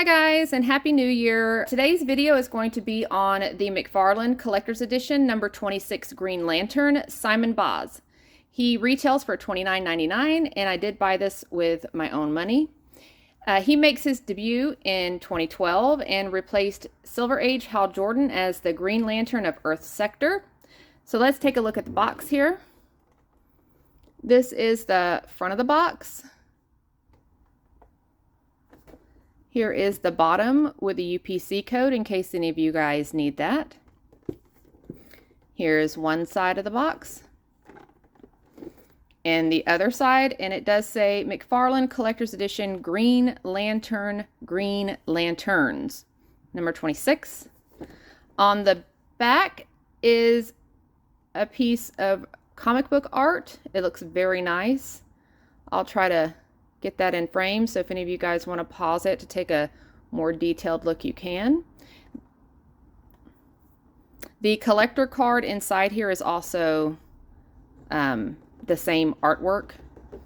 Hi guys, and Happy New Year. Today's video is going to be on the Mcfarlane Collector's Edition number 26 Green Lantern, Simon Boz. He retails for $29.99, and I did buy this with my own money. He makes his debut in 2012 and replaced Silver Age Hal Jordan as the Green Lantern of Earth Sector. So let's take a look at the box here. This is the front of the box. Here is the bottom with the UPC code in case any of you guys need that. Here's one side of the box. And the other side, and it does say Mcfarlane Collector's Edition Green Lantern, Green Lanterns, number 26. On the back is a piece of comic book art. It looks very nice. I'll try to get that in frame, so if any of you guys want to pause it to take a more detailed look, you can. The collector card inside here is also the same artwork,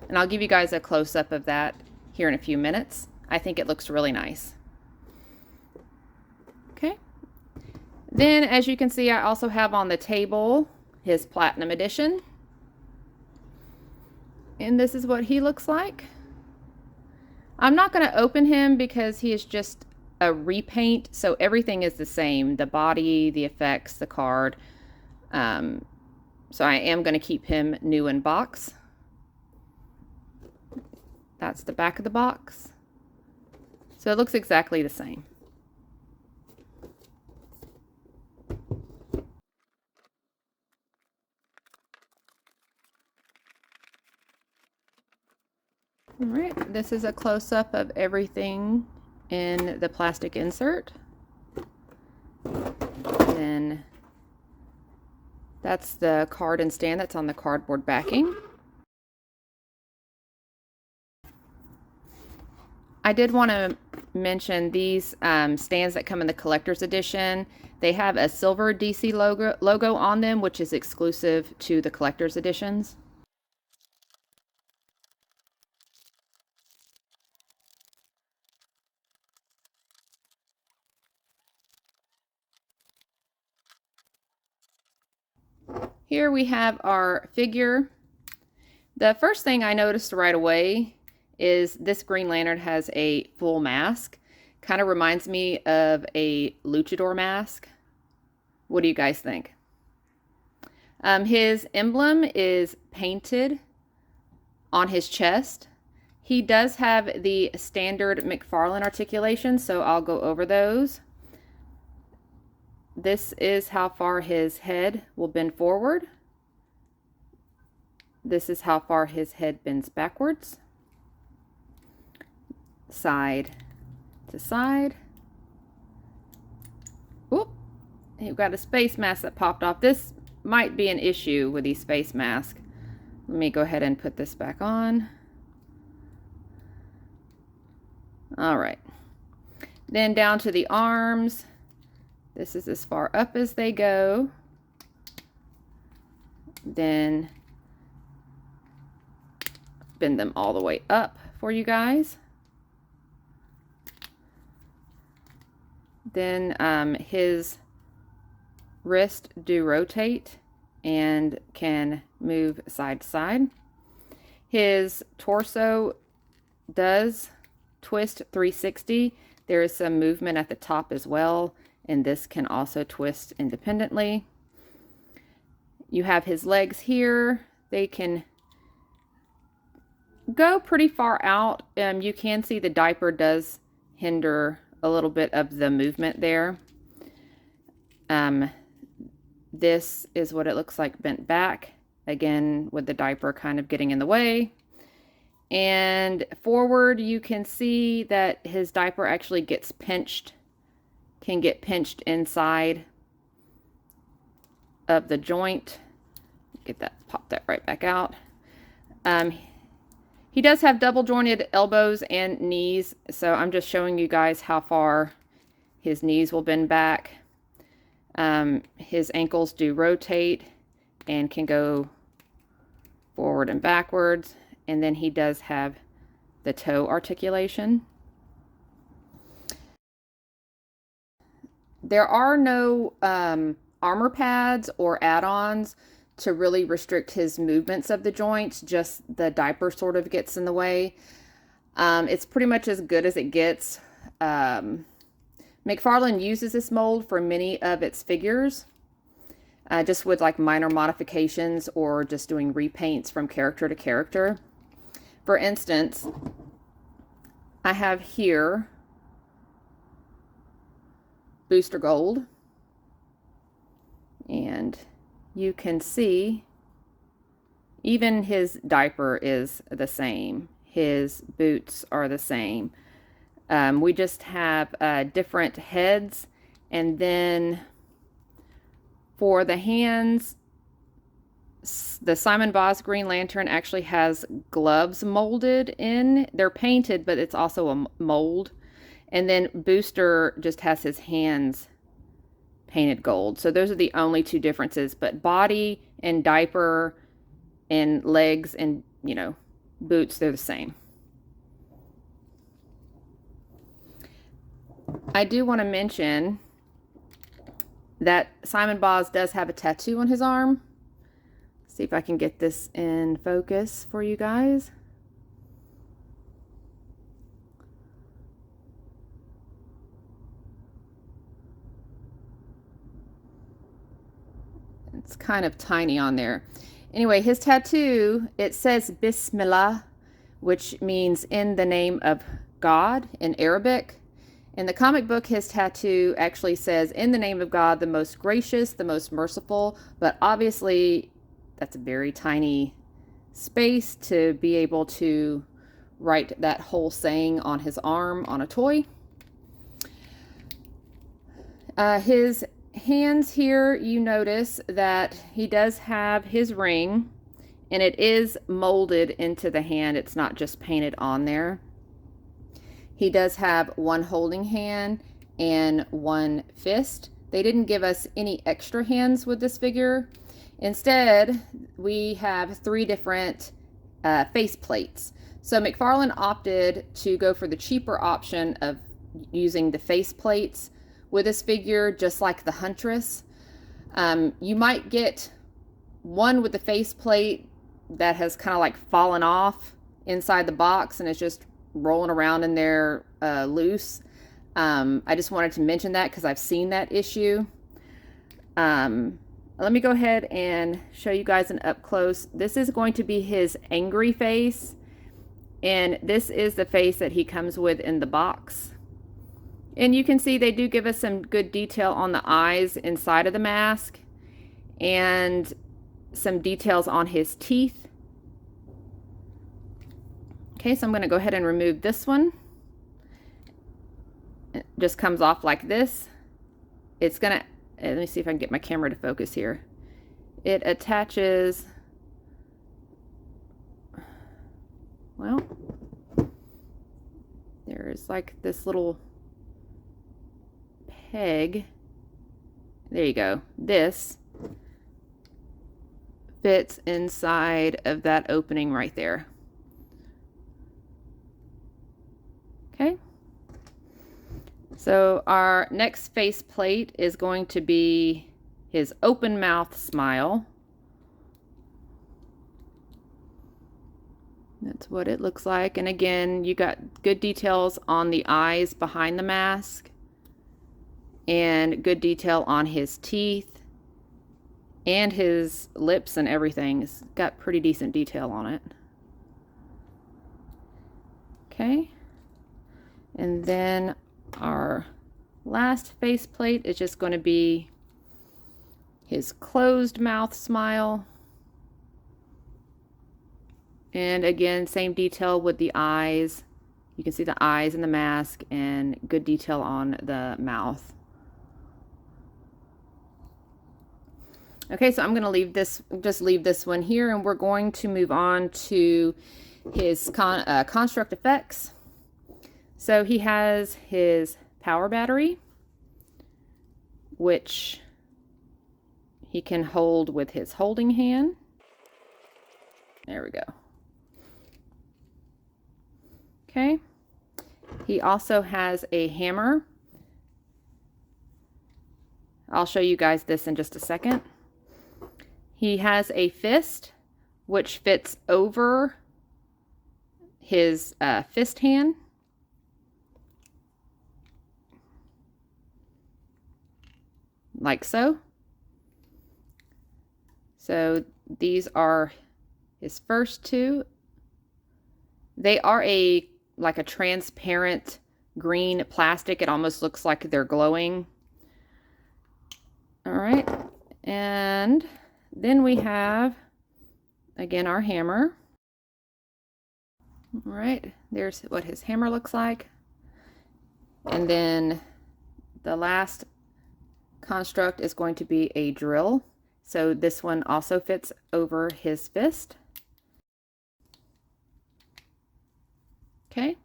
and I'll give you guys a close-up of that here in a few minutes. I think it looks really nice. Okay, then as you can see, I also have on the table his Platinum Edition, and this is what he looks like. I'm not going to open him because he is just a repaint, so everything is the same. The body, the effects, the card. So I am going to keep him new in box. That's the back of the box. So it looks exactly the same. All right, this is a close-up of everything in the plastic insert. Then that's the card and stand that's on the cardboard backing. I did want to mention these stands that come in the collector's edition. They have a silver DC logo on them, which is exclusive to the collector's editions. Here we have our figure. The first thing I noticed right away is this Green Lantern has a full mask. Kind of reminds me of a luchador mask. What do you guys think? His emblem is painted on his chest. He does have the standard Mcfarlane articulation, so I'll go over those. This is how far his head will bend forward. This is how far his head bends backwards. Side to side. Whoop! You've got a space mask that popped off. This might be an issue with these space masks. Let me go ahead and put this back on. All right. Then down to the arms. This is as far up as they go. Then bend them all the way up for you guys. Then his wrist do rotate and can move side to side. His torso does twist 360. There is some movement at the top as well, and this can also twist independently. You have his legs here. They can go pretty far out. You can see the diaper does hinder a little bit of the movement there. This is what it looks like bent back, again with the diaper kind of getting in the way. And forward, you can see that his diaper actually gets pinched, can get pinched inside of the joint. Get that, pop that right back out. He does have double jointed elbows and knees, so I'm just showing you guys how far his knees will bend back. His ankles do rotate and can go forward and backwards, and then he does have the toe articulation. There are no armor pads or add-ons to really restrict his movements of the joints. Just the diaper sort of gets in the way. It's pretty much as good as it gets. Mcfarlane uses this mold for many of its figures, just with like minor modifications or just doing repaints from character to character. For instance, I have here Booster Gold, and you can see even his diaper is the same. His boots are the same. We just have different heads, and then for the hands, the Simon Boz Green Lantern actually has gloves molded in. They're painted, but it's also a mold. And then Booster just has his hands painted gold. So those are the only two differences. But body and diaper and legs and, you know, boots, they're the same. I do want to mention that Simon Boz does have a tattoo on his arm. See if I can get this in focus for you guys. It's kind of tiny on there. Anyway, his tattoo, it says Bismillah, which means in the name of God in Arabic. In the comic book, his tattoo actually says in the name of God, the most gracious, the most merciful, but obviously that's a very tiny space to be able to write that whole saying on his arm on a toy. His hands here, you notice that he does have his ring, and it is molded into the hand. It's not just painted on there. He does have one holding hand and one fist. They didn't give us any extra hands with this figure. Instead, we have 3 different face plates. So Mcfarlane opted to go for the cheaper option of using the face plates with this figure, just like the Huntress. You might get one with the face plate that has kind of like fallen off inside the box and it's just rolling around in there loose. I just wanted to mention that because I've seen that issue. Let me go ahead and show you guys an up close. This is going to be his angry face, and this is the face that he comes with in the box. And you can see they do give us some good detail on the eyes inside of the mask and some details on his teeth. Okay, so I'm going to go ahead and remove this one. It just comes off like this. It's going to, let me see if I can get my camera to focus here. It attaches, well, there's like this little peg. There you go. This fits inside of that opening right there. Okay. So our next face plate is going to be his open mouth smile. That's what it looks like. And again, you got good details on the eyes behind the mask and good detail on his teeth and his lips and everything. It's got pretty decent detail on it. Okay. And then our last faceplate is just going to be his closed mouth smile. And again, same detail with the eyes. You can see the eyes in the mask and good detail on the mouth. Okay, so I'm going to leave this, just leave this one here, and we're going to move on to his construct effects. So he has his power battery, which he can hold with his holding hand. There we go. Okay. He also has a hammer I'll show you guys this in just a second. He has a fist, which fits over his fist hand. Like so. So these are his first two. They are like a transparent green plastic. It almost looks like they're glowing. All right, and then we have, again, our hammer. All right, there's what his hammer looks like. And then the last construct is going to be a drill. So this one also fits over his fist. Okay.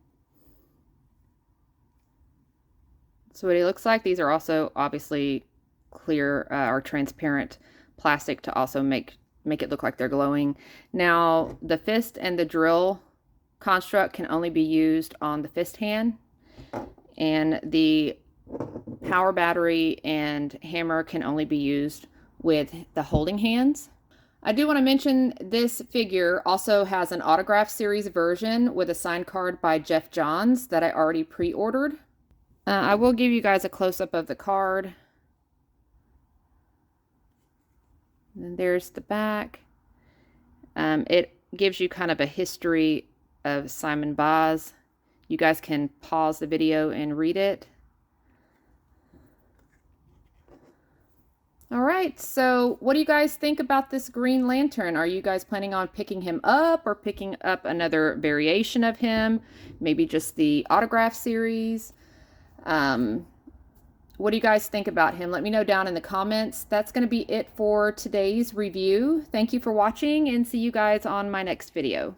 So what he looks like, these are also obviously clear or transparent plastic to also make it look like they're glowing. Now, the fist and the drill construct can only be used on the fist hand, and the power battery and hammer can only be used with the holding hands. I do want to mention this figure also has an autograph series version with a signed card by Jeff Johns that I already pre-ordered. I will give you guys a close-up of the card. And there's the back. It gives you kind of a history of Simon Baz. You guys can pause the video and read it. All right, so what do you guys think about this Green Lantern? Are you guys planning on picking him up or picking up another variation of him? Maybe just the autograph series? What do you guys think about him? Let me know down in the comments. That's going to be it for today's review. Thank you for watching, and see you guys on my next video.